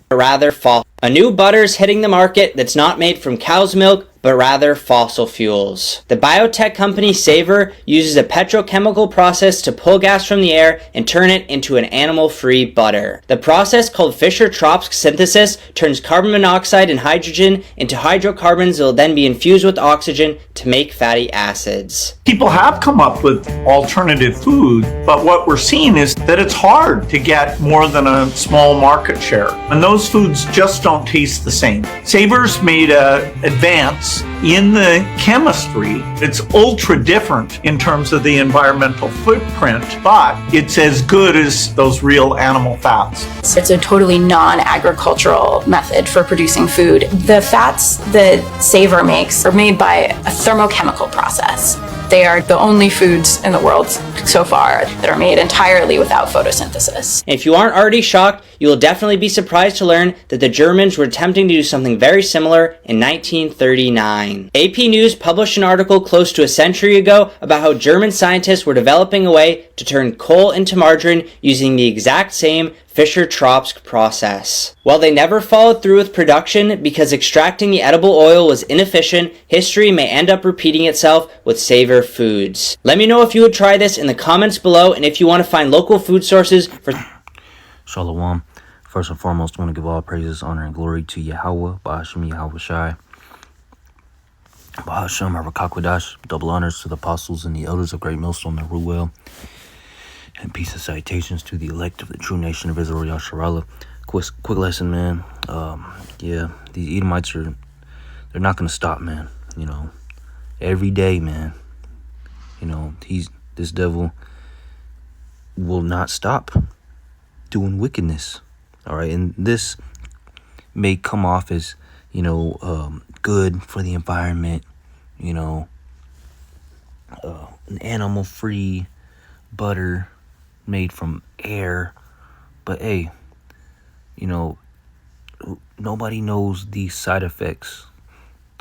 but rather fossil. A new butter is hitting the market that's not made from cow's milk, but rather fossil fuels. The biotech company Savor uses a petrochemical process to pull gas from the air and turn it into an animal-free butter. The process, called Fischer-Tropsch synthesis, turns carbon monoxide and hydrogen into hydrocarbons that will then be infused with oxygen to make fatty acids. People have come up with alternative food, but what we're seeing is that it's hard to get more than a small market share, and those foods just don't taste the same. Savor's made an advance in the chemistry. It's ultra different in terms of the environmental footprint, but it's as good as those real animal fats. It's a totally non-agricultural method for producing food. The fats that Savor makes are made by a thermochemical process. They are the only foods in the world so far that are made entirely without photosynthesis. If you aren't already shocked, you will definitely be surprised to learn that the Germans were attempting to do something very similar in 1939. AP News published an article close to a century ago about how German scientists were developing a way to turn coal into margarine using the exact same Fischer-Tropsch process. While they never followed through with production because extracting the edible oil was inefficient, history may end up repeating itself with Savor Foods. Let me know if you would try this in the comments below, and if you want to find local food sources for Shalom. First and foremost, I want to give all praises, honor, and glory to Yahweh, Ba'ashem Yahweh Shai, Ba'ashem Arakakwadash. Double honors to the apostles and the elders of Great Millstone and Ruel. And peace and salutations to the elect of the true nation of Israel, Yasharallah. Quick lesson, man. Yeah, these Edomites they're not going to stop, man. You know, every day, man. You know, this devil will not stop doing wickedness. All right, and this may come off as, you know, good for the environment, you know, an animal-free butter made from air, but hey, you know, nobody knows the side effects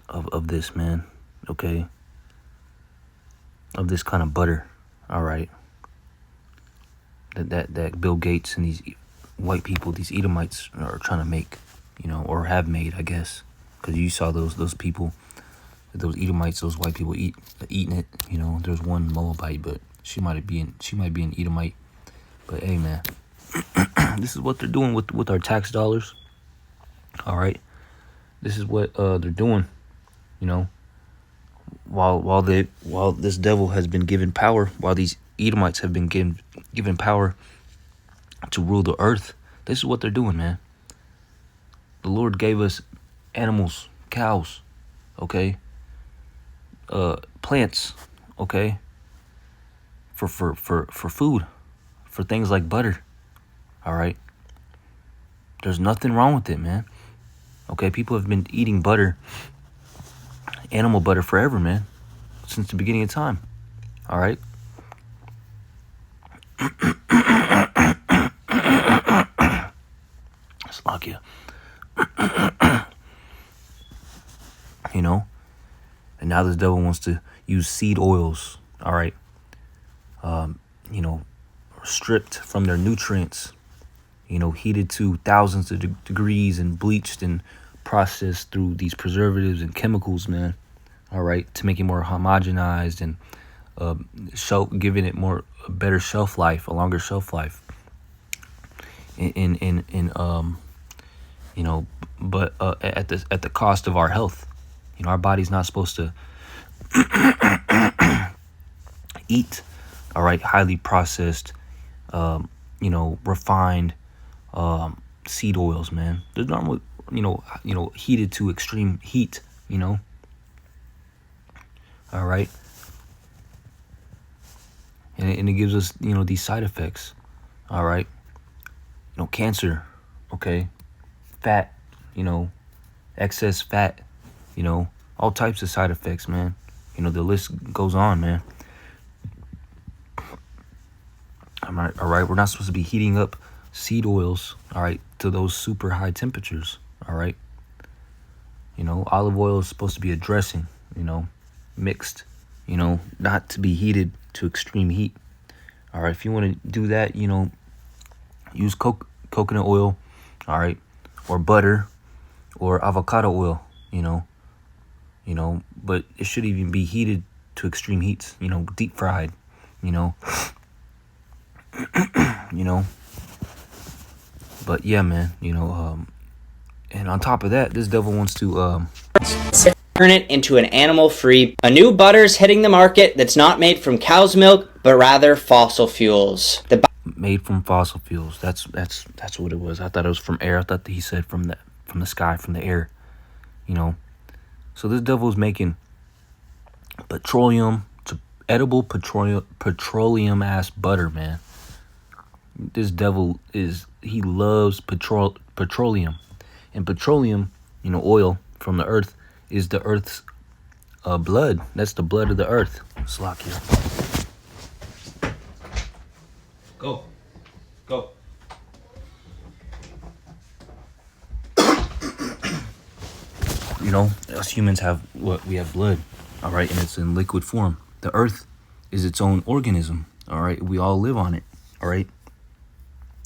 of this, man, okay, of this kind of butter. All right, that Bill Gates and these white people, these Edomites, are trying to make, you know, or have made, I guess, because you saw those people, those Edomites, those white people eating it. You know, there's one Moabite, but she might be an Edomite. But hey, man, this is what they're doing with our tax dollars. All right, this is what they're doing. You know, while this devil has been given power, while these Edomites have been given power to rule the earth, this is what they're doing, man. The Lord gave us animals, cows, okay, plants, okay, for food, for things like butter. All right, there's nothing wrong with it, man. Okay, people have been eating butter, animal butter, forever, man, since the beginning of time. All right. Slovakia. You know, and now this devil wants to use seed oils. All right. You know, stripped from their nutrients, you know, heated to thousands of degrees and bleached and processed through these preservatives and chemicals, man. All right, to make it more homogenized and giving it a better shelf life, a longer shelf life. You know, but at the cost of our health. You know, our body's not supposed to eat, all right, highly processed, you know, refined seed oils, man. They're normally, you know, heated to extreme heat, you know. All right. And it gives us, you know, these side effects. All right. You know, cancer, okay, fat, you know, excess fat, you know, all types of side effects, man. You know, the list goes on, man. All right, we're not supposed to be heating up seed oils, all right, to those super high temperatures, all right. You know, olive oil is supposed to be a dressing, you know, mixed, you know, not to be heated to extreme heat. All right, if you want to do that, you know, use coconut oil, all right, or butter or avocado oil, but it should even be heated to extreme heats, deep fried, you know, you know. But yeah, man, and on top of that, this devil wants to turn it into an animal-free. A new butter's hitting the market that's not made from cow's milk, but rather fossil fuels. Made from fossil fuels. That's what it was. I thought it was from air. I thought that he said from the sky, from the air. So this devil is making edible petroleum ass butter, man. This devil he loves petroleum, and petroleum, oil from the earth, is the earth's blood. That's the blood of the earth. Slovakia. Go. Us humans we have blood, all right, and it's in liquid form. The earth is its own organism, all right. We all live on it, all right,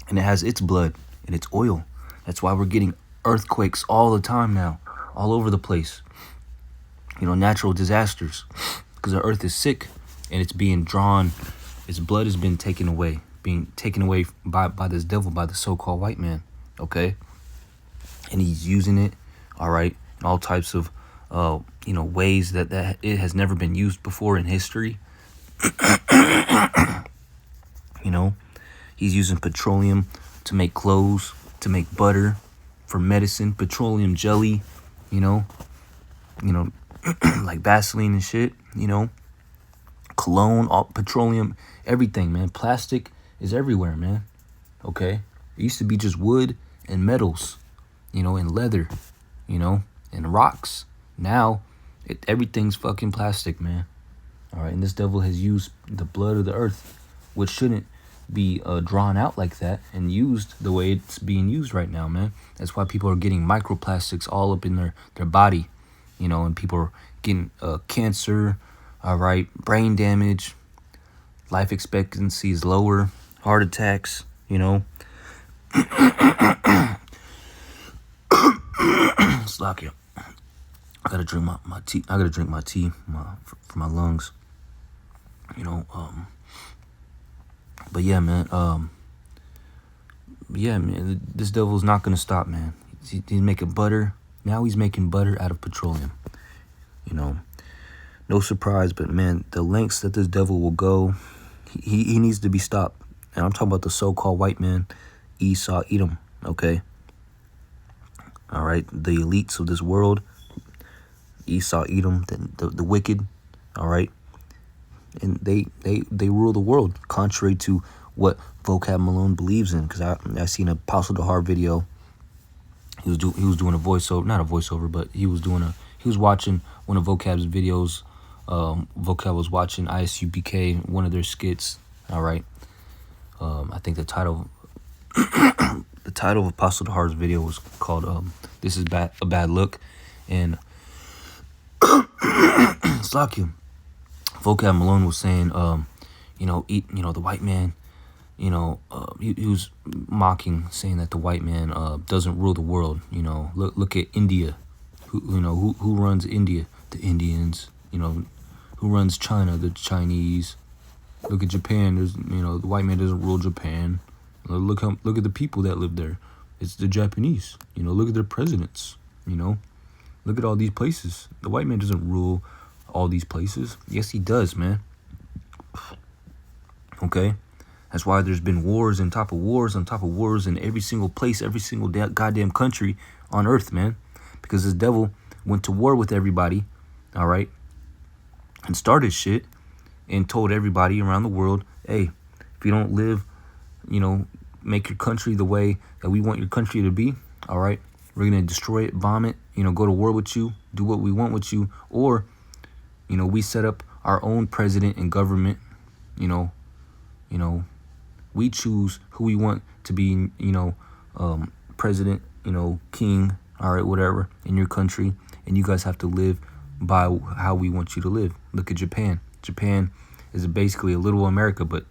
and it has its blood and its oil. That's why we're getting earthquakes all the time now, all over the place. Natural disasters, because the earth is sick and it's being drawn. Its blood has been taken away by this devil, by the so-called white man, okay? And he's using it, all right, in all types of, ways that it has never been used before in history. He's using petroleum to make clothes, to make butter, for medicine, petroleum jelly, like Vaseline and shit, cologne, all petroleum, everything, man. Plastic is everywhere, man. Okay, it used to be just wood and metals, and leather, and rocks. Now everything's fucking plastic, man. All right, and this devil has used the blood of the earth, which shouldn't be drawn out like that and used the way it's being used right now, man. That's why people are getting microplastics all up in their body, and people are getting cancer, all right, brain damage, life expectancy is lower, heart attacks, Slack it. I gotta drink my tea. I gotta drink my tea for my lungs. But yeah, man. This devil's not gonna stop, man. He's making butter. Now he's making butter out of petroleum. No surprise, but man, the lengths that this devil will go, he needs to be stopped. And I'm talking about the so-called white man, Esau, Edom. Okay. All right, the elites of this world, Esau, Edom, the wicked. All right. And they rule the world contrary to what Vocab Malone believes in. Because I seen a Apostle Dahar video. He was doing a voiceover, not a voiceover, but he was watching one of Vocab's videos. Vocab was watching ISUPK, one of their skits. All right. I think the title of Apostle Dahar's video was called "This Is a Bad Look," and Slaku. Vocab Malone was saying, the white man, he was mocking, saying that the white man doesn't rule the world. Look at India, who runs India? The Indians. Who runs China? The Chinese. Look at Japan. There's the white man doesn't rule Japan. Look at the people that live there. It's the Japanese. Look at their presidents. Look at all these places. The white man doesn't rule all these places. Yes, he does, man. Okay? That's why there's been wars on top of wars on top of wars in every single place, every single goddamn country on earth, man. Because this devil went to war with everybody, all right? And started shit and told everybody around the world, hey, if you don't live, make your country the way that we want your country to be, all right? We're going to destroy it, bomb it, go to war with you, do what we want with you, or we set up our own president and government. We choose who we want to be, president, king, all right, whatever, in your country. And you guys have to live by how we want you to live. Look at Japan. Japan is basically a little America, but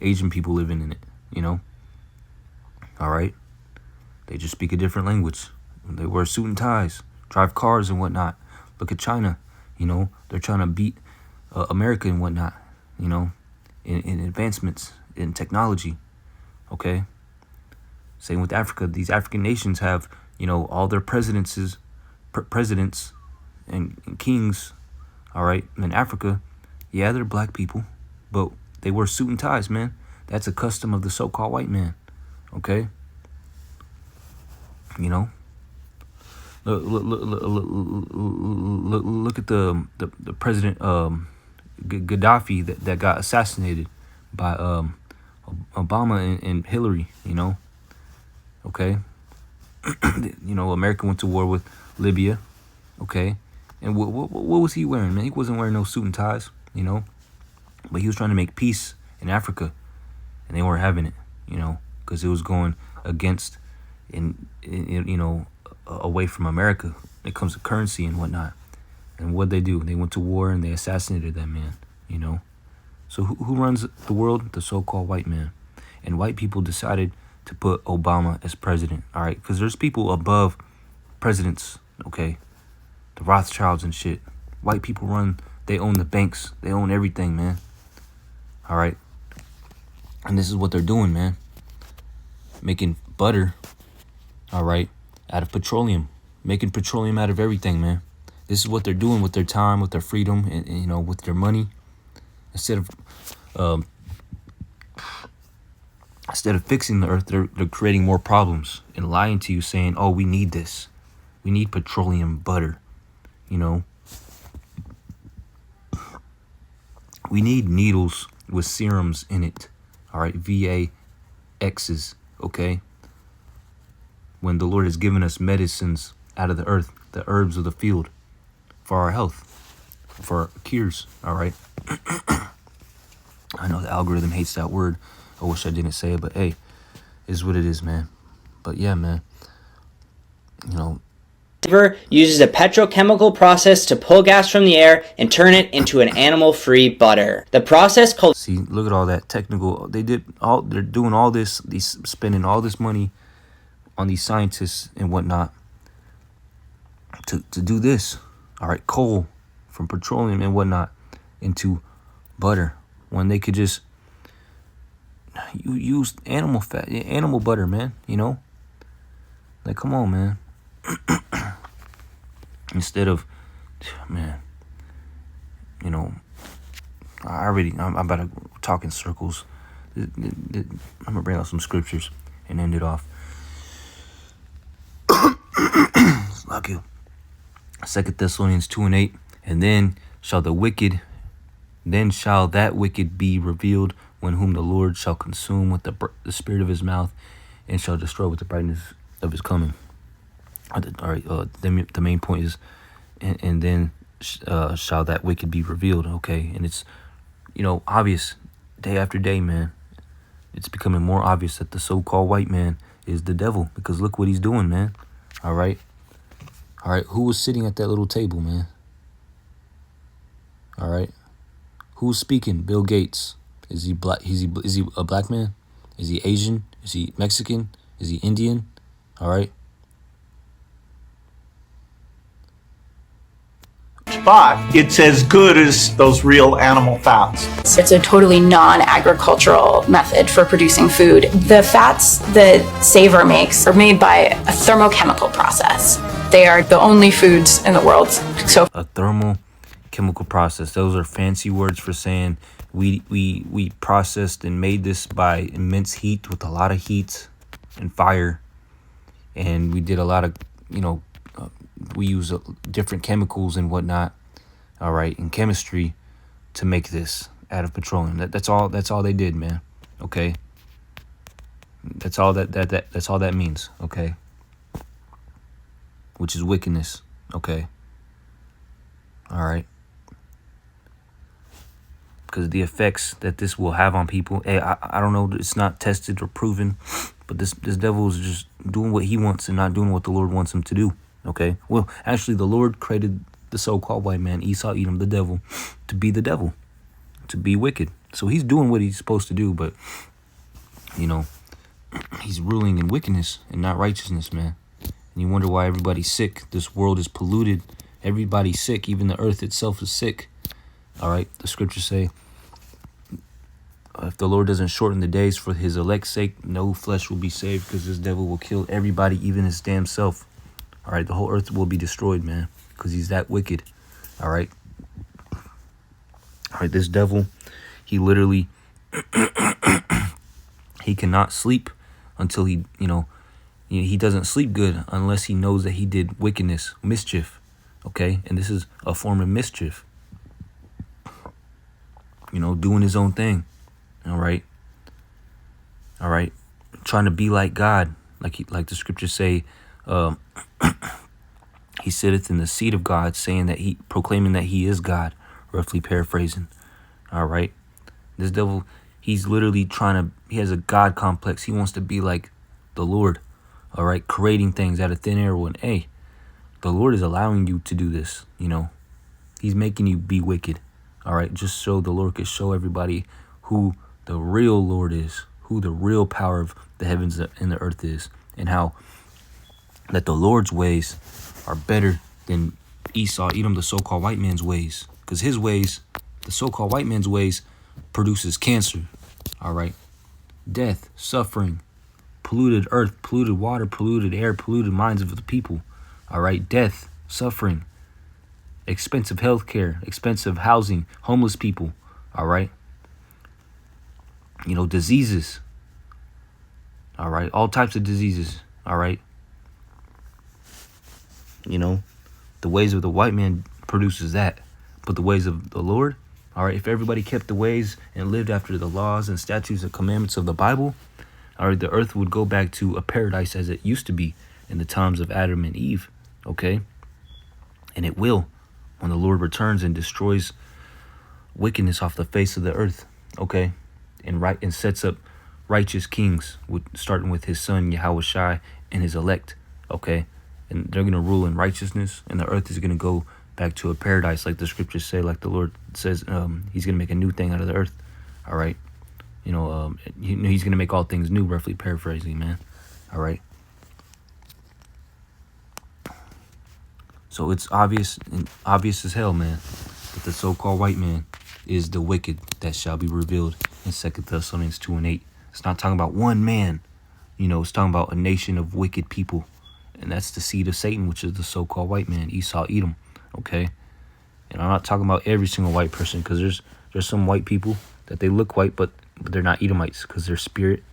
Asian people living in it, All right. They just speak a different language. They wear suit and ties, drive cars and whatnot. Look at China. They're trying to beat America and whatnot, in advancements in technology. Okay. Same with Africa. These African nations have, all their presidents and kings. All right. And in Africa, yeah, they're black people, but they wear suit and ties, man. That's a custom of the so-called white man. Okay. Look at the president Gaddafi that got assassinated by Obama and Hillary. Okay. America went to war with Libya. Okay. And what was he wearing, man? He wasn't wearing no suit and ties. But he was trying to make peace in Africa, and they weren't having it. Because it was going against away from America. It comes to currency and whatnot. And what'd they do? They went to war and they assassinated that man. So who runs the world? The so-called white man. And white people decided to put Obama as president. All right, because there's people above presidents. Okay, the Rothschilds and shit. White people they own the banks. They own everything, man. All right. And this is what they're doing, man. Making butter, all right, out of petroleum. Making petroleum out of everything, man. This is what they're doing with their time, with their freedom, and with their money. Instead of fixing the earth, they're creating more problems and lying to you, saying, oh, we need this. We need petroleum butter, We need needles with serums in it, all right, VAXs, okay? When the Lord has given us medicines out of the earth, the herbs of the field, for our health, for our cures, all right? I know the algorithm hates that word. I wish I didn't say it, but hey, it is what it is, man. But yeah, man, uses a petrochemical process to pull gas from the air and turn it into an animal-free butter. The process called... See, look at all that technical. They're doing all this, spending all this money on these scientists and whatnot to do this. All right, coal from petroleum and whatnot into butter, when they could just use animal fat, animal butter, man. Like, come on, man. Instead of, man, I'm about to talk in circles. I'm gonna bring out some scriptures and end it off. Like you. 2 Thessalonians 2:8, and then shall that wicked be revealed, when whom the Lord shall consume with the spirit of his mouth, and shall destroy with the brightness of his coming. All right. The main point is, and then shall that wicked be revealed. Okay, and it's obvious day after day, man. It's becoming more obvious that the so-called white man is the devil, because look what he's doing, man. All right. Who was sitting at that little table, man? All right. Who's speaking? Bill Gates. Is he black? Is he a black man? Is he Asian? Is he Mexican? Is he Indian? All right. But it's as good as those real animal fats. It's a totally non-agricultural method for producing food. The fats that Savor makes are made by a thermochemical process. They are the only foods in the world. So a thermochemical process. Those are fancy words for saying we processed and made this by immense heat, with a lot of heat and fire, and we did a lot of we use different chemicals and whatnot, all right, in chemistry, to make this out of petroleum. That's all they did, man. Okay, that's all that's all that means. Okay, which is wickedness. Okay, all right, because the effects that this will have on people, hey, I don't know, it's not tested or proven, but this devil is just doing what he wants and not doing what the Lord wants him to do. Okay, well, actually, the Lord created the so-called white man, Esau, Edom, the devil, to be wicked. So he's doing what he's supposed to do, but He's ruling in wickedness and not righteousness, man. And you wonder why everybody's sick. This world is polluted. Everybody's sick. Even the earth itself is sick. All right. The scriptures say, if the Lord doesn't shorten the days for his elect's sake, no flesh will be saved, because this devil will kill everybody, even his damn self. All right. The whole earth will be destroyed, man, because he's that wicked. All right. All right. This devil, he literally, he cannot sleep until he doesn't sleep good unless he knows that he did wickedness, mischief. Okay. And this is a form of mischief. Doing his own thing. All right. Trying to be like God, like the scriptures say. He sitteth in the seat of God, proclaiming that he is God, roughly paraphrasing. All right. This devil, he's literally he has a God complex. He wants to be like the Lord. All right. Creating things out of thin air when, hey, the Lord is allowing you to do this. He's making you be wicked. All right. Just so the Lord could show everybody who the real Lord is, who the real power of the heavens and the earth is, and how that the Lord's ways are better than Edom, the so-called white man's ways. Because his ways, the so-called white man's ways, produces cancer. All right. Death, suffering, polluted earth, polluted water, polluted air, polluted minds of the people. All right. Death, suffering, expensive health care, expensive housing, homeless people. All right. Diseases. All right. All types of diseases. All right. The ways of the white man produces that. But the ways of the Lord, all right, if everybody kept the ways and lived after the laws and statutes and commandments of the Bible, all right, the earth would go back to a paradise as it used to be in the times of Adam and Eve. Okay. And it will when the Lord returns and destroys wickedness off the face of the earth. Okay. And sets up righteous kings, starting with his son Yahushua and his elect. Okay. And they're going to rule in righteousness, and the earth is going to go back to a paradise, like the scriptures say, like the Lord says, he's going to make a new thing out of the earth. All right. He's going to make all things new, roughly paraphrasing, man. All right. So it's obvious as hell, man, that the so-called white man is the wicked that shall be revealed in 2 Thessalonians 2:8. It's not talking about one man. It's talking about a nation of wicked people. And that's the seed of Satan, which is the so-called white man, Esau, Edom. Okay. And I'm not talking about every single white person, because there's some white people that they look white, but they're not Edomites, because their spirit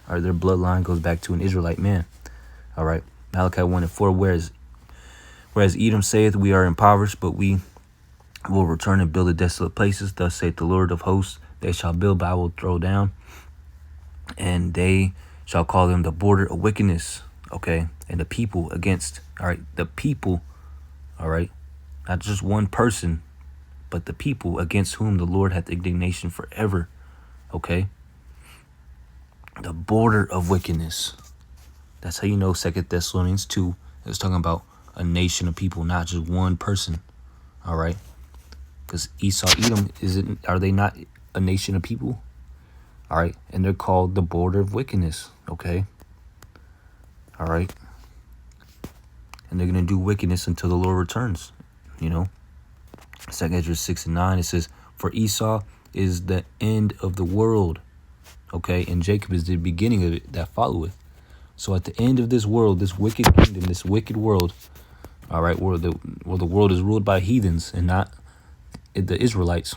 or their bloodline goes back to an Israelite man. All right. Malachi 1:4, whereas Edom saith, we are impoverished, but we will return and build the desolate places. Thus saith the Lord of hosts, they shall build, but I will throw down. And they shall call them the border of wickedness. Okay. And the people against, all right, the people, all right, not just one person, but the people against whom the Lord hath indignation forever. Okay. The border of wickedness. That's how 2 Thessalonians 2 is talking about a nation of people, not just one person. All right. Because Esau, Edom, are they not a nation of people? All right. And they're called the border of wickedness. Okay. All right. And they're going to do wickedness until the Lord returns. 2 Ezra 6:9, it says, for Esau is the end of the world. Okay. And Jacob is the beginning of it that followeth. So at the end of this world, this wicked kingdom, this wicked world, all right, where the world is ruled by heathens and not the Israelites,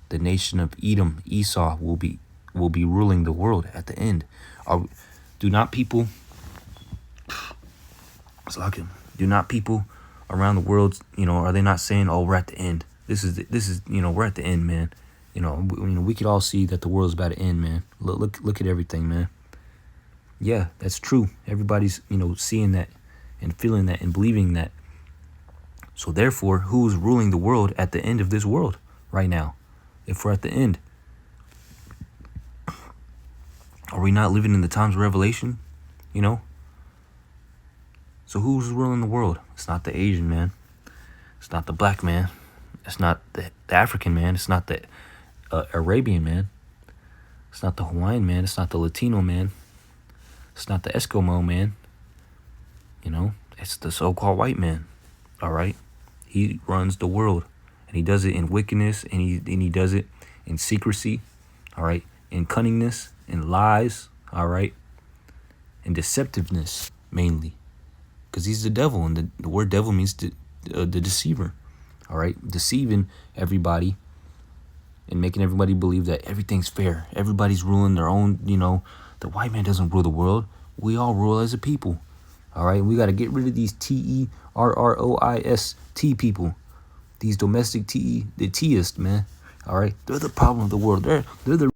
the nation of Edom, Esau, will be ruling the world at the end. Do not people around the world, are they not saying, oh, we're at the end? This is we're at the end, man. We could all see that the world's about to end, man. Look at everything, man. Yeah, that's true. Everybody's, seeing that and feeling that and believing that. So therefore, who's ruling the world at the end of this world right now? If we're at the end, are we not living in the times of Revelation? So who's ruling the world? It's not the Asian man. It's not the black man. It's not the African man. It's not the Arabian man. It's not the Hawaiian man. It's not the Latino man. It's not the Eskimo man. You know, it's the so-called white man. All right? He runs the world. And he does it in wickedness. And he does it in secrecy. All right? In cunningness. In lies. All right? In deceptiveness, mainly. Because he's the devil. And the word devil means the deceiver. All right? Deceiving everybody. And making everybody believe that everything's fair. Everybody's ruling their own, you know. The white man doesn't rule the world. We all rule as a people. All right? We got to get rid of these terrorist people. These domestic the teists, man. All right? They're the problem of the world. They're the